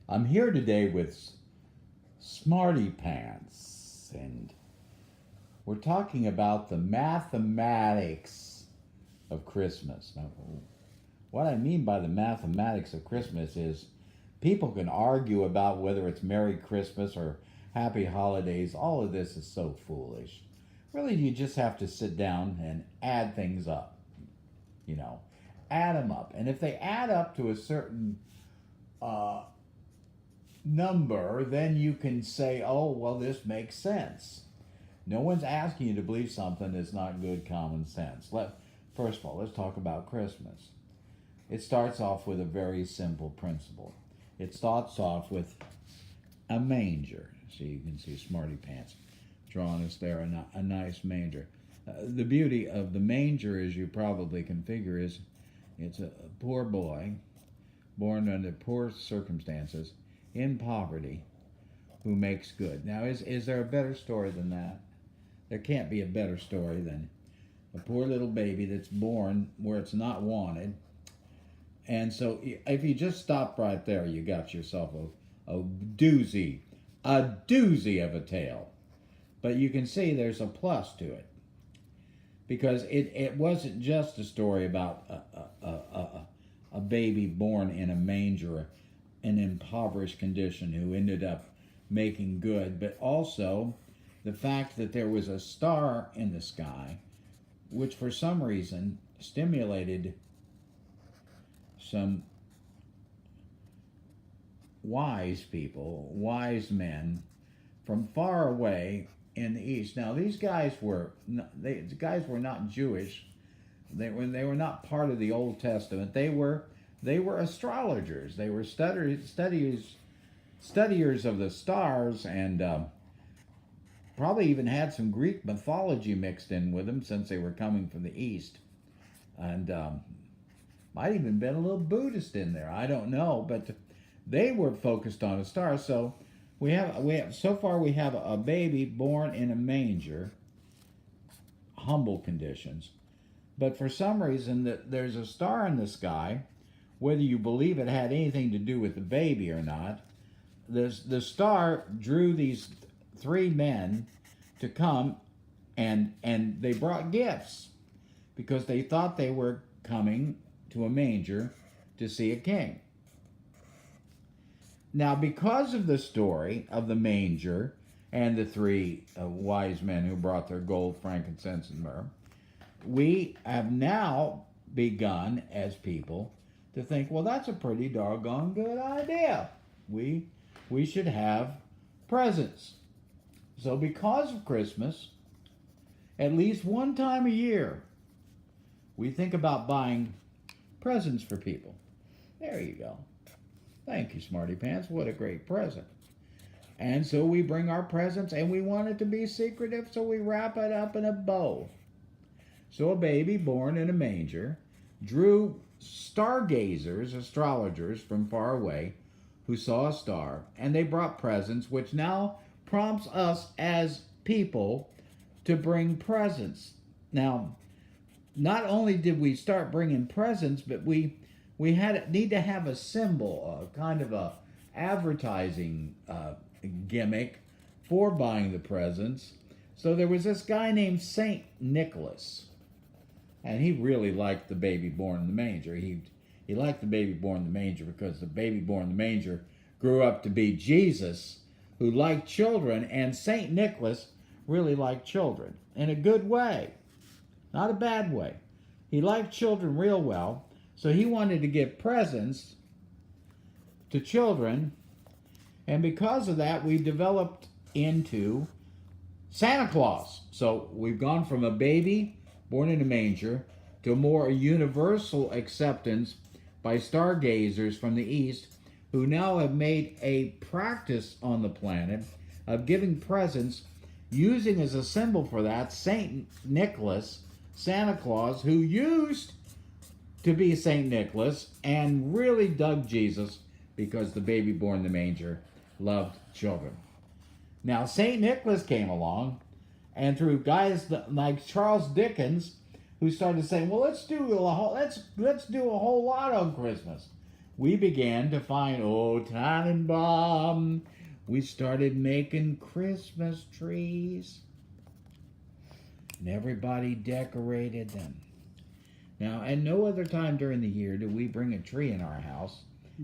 I'm here today with Smarrttie Panntts, and we're talking about the mathematics of Christmas. Now, what I mean by the mathematics of Christmas is people can argue about whether it's Merry Christmas or Happy Holidays. All of this is so foolish. Really, you just have to sit down and add things up, you know, add them up. And if they add up to a certain uh, number, then you can say, oh, well, this makes sense. No one's asking you to believe something that's not good common sense. First of all, let's talk about Christmas. It starts off with a very simple principle. It starts off with a manger. So you can see Smarrttie Panntts drawing us there, a nice manger. The beauty of the manger, as you probably can figure, is it's a poor boy born under poor circumstances in poverty who makes good. Now, is there a better story than that? There can't be a better story than a poor little baby that's born where it's not wanted. And so if you just stop right there, you got yourself a doozy of a tale. But you can see there's a plus to it, because it wasn't just a story about a baby born in a manger, an impoverished condition, who ended up making good, but also the fact that there was a star in the sky, which for some reason stimulated some wise people, wise men from far away in the east. Now, these guys were not Jewish. They were not part of the Old Testament. They were astrologers. They were studiers of the stars, and probably even had some Greek mythology mixed in with them, since they were coming from the east, and might even been a little Buddhist in there. I don't know, but they were focused on a star. So we have a baby born in a manger, humble conditions, but for some reason there's a star in the sky. Whether you believe it had anything to do with the baby or not, the star drew these three men to come, and they brought gifts because they thought they were coming to a manger to see a king. Now, because of the story of the manger and the three wise men who brought their gold, frankincense, and myrrh, we have now begun as people to think, well, that's a pretty doggone good idea. We should have presents. So because of Christmas, at least one time a year, we think about buying presents for people. There you go. Thank you, Smarrttie Panntts. What a great present. And so we bring our presents, and we want it to be secretive, so we wrap it up in a bow. So a baby born in a manger drew stargazers, astrologers from far away, who saw a star, and they brought presents, which now prompts us as people to bring presents. Now, not only did we start bringing presents, but we need to have a symbol, a kind of a advertising gimmick for buying the presents. So there was this guy named Saint Nicholas, and he really liked the baby born in the manger. He liked the baby born in the manger because the baby born in the manger grew up to be Jesus, who liked children, and Saint Nicholas really liked children in a good way, not a bad way. He liked children real well, so he wanted to give presents to children, and because of that, we developed into Santa Claus. So we've gone from a baby born in a manger to a more universal acceptance by stargazers from the East, who now have made a practice on the planet of giving presents, using as a symbol for that Saint Nicholas, Santa Claus, who used to be Saint Nicholas and really dug Jesus because the baby born in the manger loved children. Now, Saint Nicholas came along, and through guys like Charles Dickens, who started saying, well, let's do a whole lot on Christmas. we began to find old Tannenbaum. We started making Christmas trees, and everybody decorated them. Now, at no other time during the year do we bring a tree in our house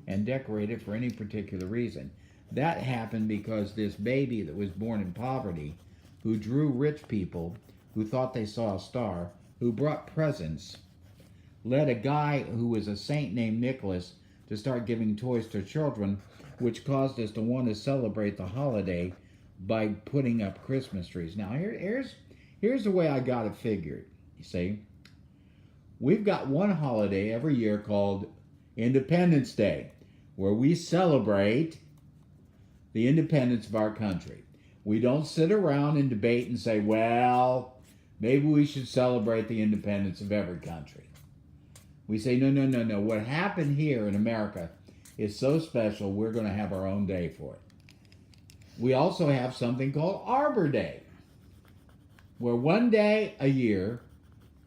and decorate it for any particular reason. That happened because this baby that was born in poverty, who drew rich people, who thought they saw a star, who brought presents, led a guy who was a saint named Nicholas to start giving toys to children, which caused us to want to celebrate the holiday by putting up Christmas trees. Now, here's the way I got it figured. You see, we've got one holiday every year called Independence Day, where we celebrate the independence of our country. We don't sit around and debate and say, well, maybe we should celebrate the independence of every country. We say, no, no, no, no. What happened here in America is so special, we're going to have our own day for it. We also have something called Arbor Day, where one day a year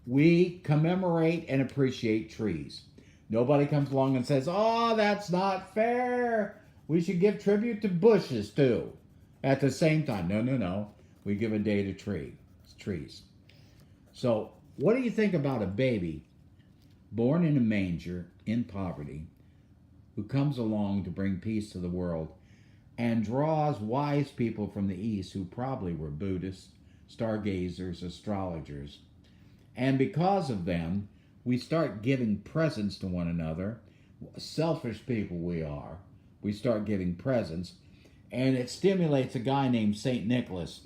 we commemorate and appreciate trees. Nobody comes along and says, oh, that's not fair. We should give tribute to bushes too. At the same time, no, no, no. We give a day to trees. So what do you think about a baby born in a manger in poverty who comes along to bring peace to the world and draws wise people from the East who probably were Buddhists, stargazers, astrologers. And because of them, we start giving presents to one another. Selfish people we are. We start giving presents. And it stimulates a guy named St. Nicholas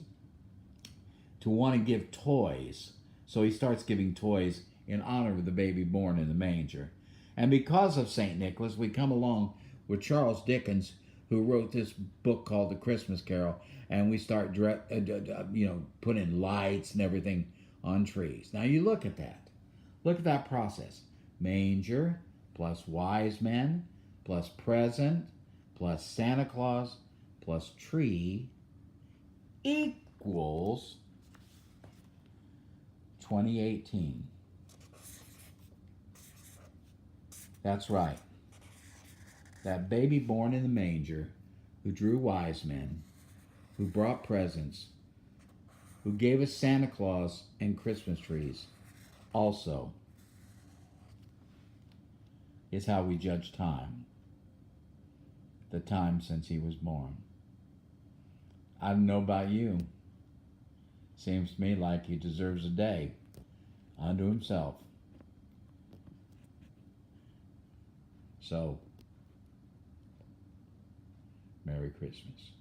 to want to give toys. So he starts giving toys in honor of the baby born in the manger. And because of St. Nicholas, we come along with Charles Dickens, who wrote this book called The Christmas Carol, and we start putting lights and everything on trees. Now you look at that. Look at that process. Manger plus wise men plus present plus Santa Claus plus tree equals 2018. That's right. That baby born in the manger, who drew wise men, who brought presents, who gave us Santa Claus and Christmas trees, also is how we judge time. The time since he was born. I don't know about you. Seems to me like he deserves a day unto himself. So, Merry Christmas.